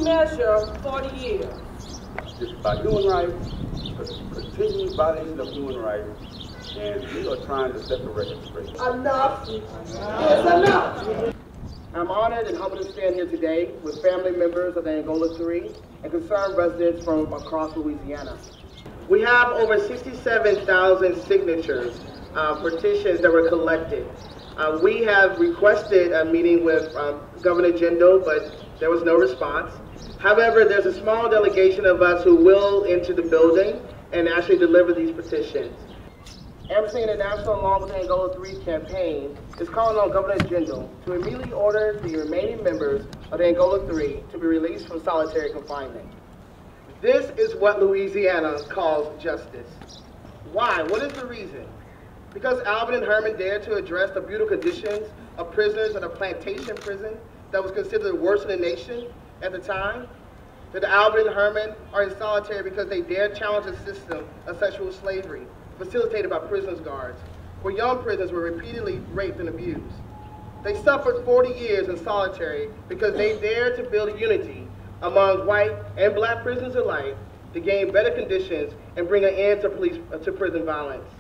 measure 40 years? It's about human rights, continued violation of human rights, and we are trying to set the record straight. Enough is enough. I'm honored and humbled to stand here today with family members of the Angola 3 and concerned residents from across Louisiana. We have over 67,000 signatures, petitions that were collected. We have requested a meeting with Governor Jindal, but there was no response. However, there's a small delegation of us who will enter the building and actually deliver these petitions. Amnesty International, along with the Angola 3 campaign, is calling on Governor Jindal to immediately order the remaining members of the Angola 3 to be released from solitary confinement. This is what Louisiana calls justice. Why? What is the reason? Because Albert and Herman dared to address the brutal conditions of prisoners in a plantation prison that was considered the worst in the nation at the time? That Albert and Herman are in solitary because they dared challenge the system of sexual slavery facilitated by prisoners guards, where young prisoners were repeatedly raped and abused. They suffered 40 years in solitary because they dared to build unity among white and black prisoners alike to gain better conditions and bring an end to prison violence.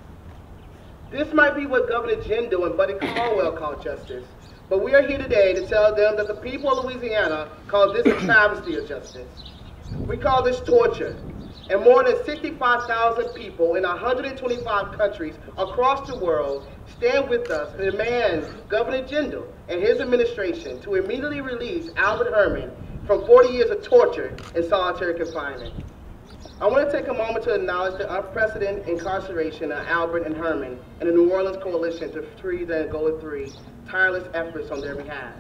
This might be what Governor Jindal and Buddy Caldwell call justice, but we are here today to tell them that the people of Louisiana call this a travesty of justice. We call this torture, and more than 65,000 people in 125 countries across the world stand with us and demand Governor Jindal and his administration to immediately release Albert Herman from 40 years of torture and solitary confinement. I want to take a moment to acknowledge the unprecedented incarceration of Albert and Herman and the New Orleans Coalition to free the Angola 3 tireless efforts on their behalf.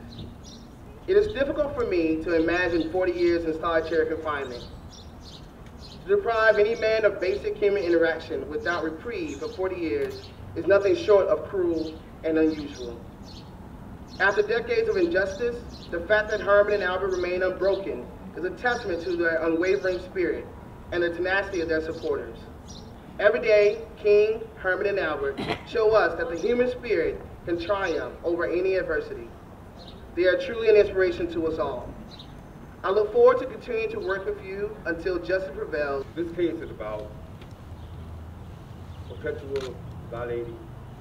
It is difficult for me to imagine 40 years in solitary confinement. To deprive any man of basic human interaction without reprieve for 40 years is nothing short of cruel and unusual. After decades of injustice, the fact that Herman and Albert remain unbroken is a testament to their unwavering spirit and the tenacity of their supporters. Every day, King, Herman, and Albert show us that the human spirit can triumph over any adversity. They are truly an inspiration to us all. I look forward to continuing to work with you until justice prevails. This case is about perpetual violating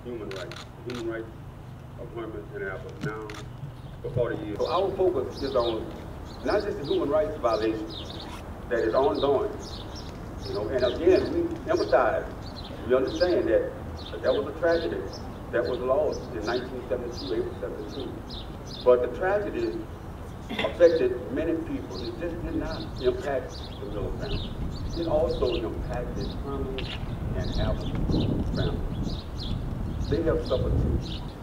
human rights of Herman and Albert now for 40 years. So our focus is on not just the human rights violations that is ongoing, and again, we empathize, we understand that that was a tragedy that was lost in 1972, April 17. But the tragedy affected many people. It just did not impact the Miller family. It also impacted Herman and Albert's family. They have suffered too.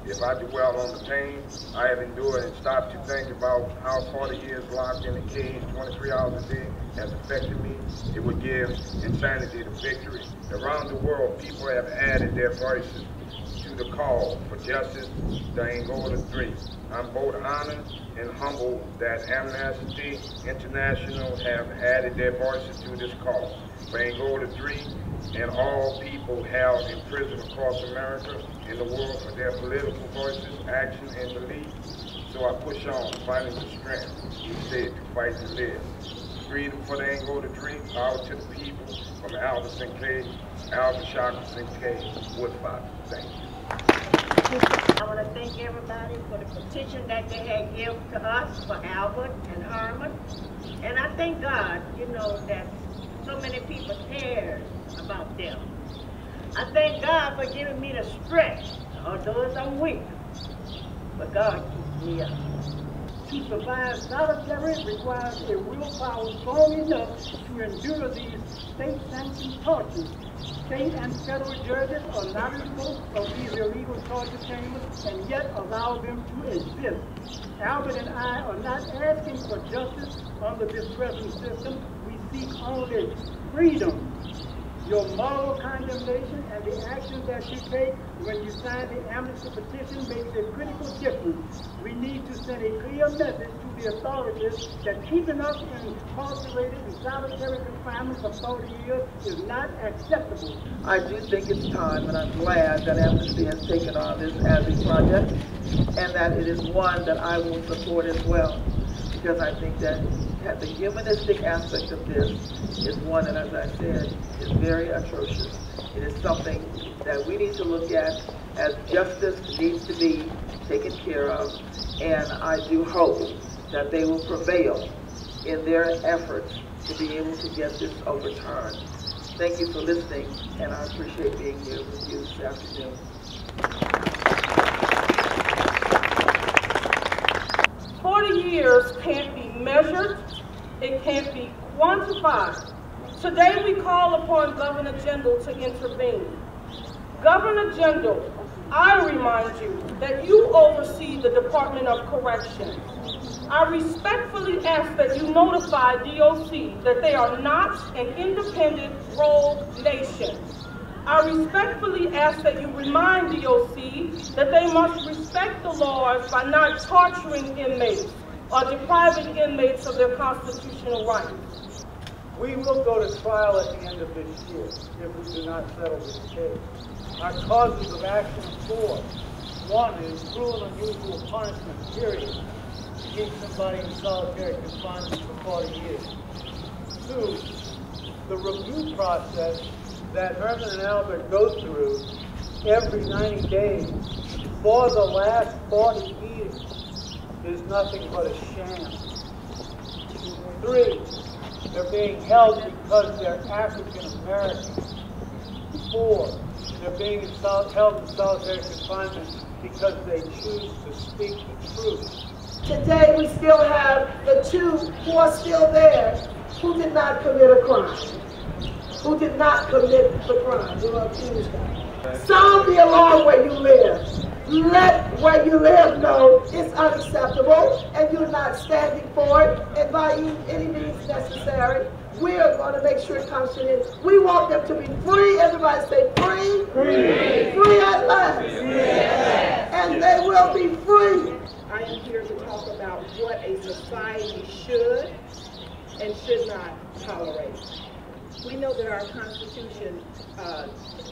If I dwell on the pain I have endured and stop to think about how 40 years locked in a cage 23 hours a day has affected me, it would give insanity the victory. Around the world, people have added their voices to the call for justice, the Angola 3. I'm both honored and humbled that Amnesty International have added their voices to this call for Angola 3 and all people held in prison across America and the world for their political voices, action, and beliefs. So I push on, finding the strength instead to fight to live. Freedom for the Angola 3, power to the people, from Albert K, Woodfox. Thank you. I want to thank everybody for the petition that they had given to us for Albert and Herman. And I thank God, that so many people cared about them. I thank God for giving me the strength, although I'm weak, but God keeps me up. To survive solitary requires a willpower strong enough to endure these state-sanctioned tortures. State and federal judges are not responsible of these illegal torture chambers and yet allow them to exist. Albert and I are not asking for justice under this present system. We seek only freedom. Your moral condemnation and the actions that you take when you sign the amnesty petition makes a critical difference. We need to send a clear message to the authorities that keeping us incarcerated in solitary confinement for 40 years is not acceptable. I do think it's time, and I'm glad that Amnesty has taken on this as a project, and that it is one that I will support as well. because I think that the humanistic aspect of this is one that, as I said, is very atrocious. It is something that we need to look at as justice needs to be taken care of, and I do hope that they will prevail in their efforts to be able to get this overturned. Thank you for listening, and I appreciate being here with you this afternoon. Years can't be measured, it can't be quantified. Today we call upon Governor Jindal to intervene. Governor Jindal, I remind you that you oversee the Department of Corrections. I respectfully ask that you notify DOC that they are not an independent rogue nation. I respectfully ask that you remind DOC that they must respect the laws by not torturing inmates or depriving inmates of their constitutional rights. We will go to trial at the end of this year if we do not settle this case. Our causes of action are four. One is cruel and unusual punishment, period. To keep somebody in solitary confinement for 40 years. Two, the review process that Herman and Albert go through every 90 days for the last 40 years is nothing but a sham. Three, they're being held because they're African Americans. Four, they're being held in solitary confinement because they choose to speak the truth. Today we still have the two who are still there who did not commit a crime. Who did not commit the crime. Who are accused of. Sound the alarm where you live. Let where you live know it's unacceptable and you're not standing for it, and by any means necessary, we are going to make sure it comes to this. We want them to be free. Everybody say free. Free. Free at last. Yes. And they will be free. I am here to talk about what a society should and should not tolerate. We know that our Constitution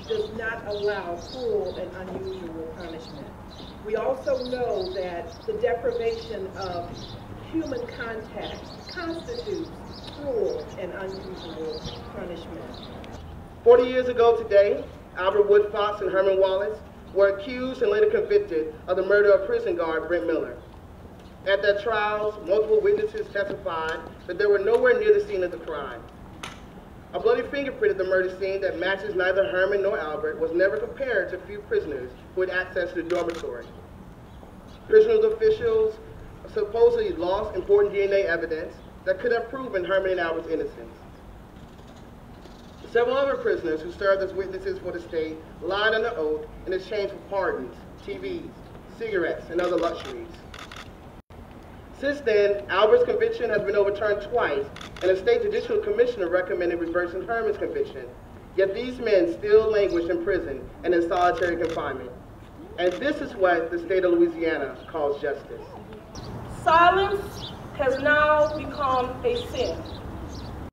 does not allow cruel and unusual punishment. We also know that the deprivation of human contact constitutes cruel and unusual punishment. 40 years ago today, Albert Woodfox and Herman Wallace were accused and later convicted of the murder of prison guard Brent Miller. At their trials, multiple witnesses testified that they were nowhere near the scene of the crime. A bloody fingerprint at the murder scene that matches neither Herman nor Albert was never compared to few prisoners who had access to the dormitory. Prison officials supposedly lost important DNA evidence that could have proven Herman and Albert's innocence. Several other prisoners who served as witnesses for the state lied under oath in exchange for pardons, TVs, cigarettes, and other luxuries. Since then, Albert's conviction has been overturned twice, and a state judicial commissioner recommended reversing Herman's conviction. Yet these men still languish in prison and in solitary confinement. And this is what the state of Louisiana calls justice. Silence has now become a sin.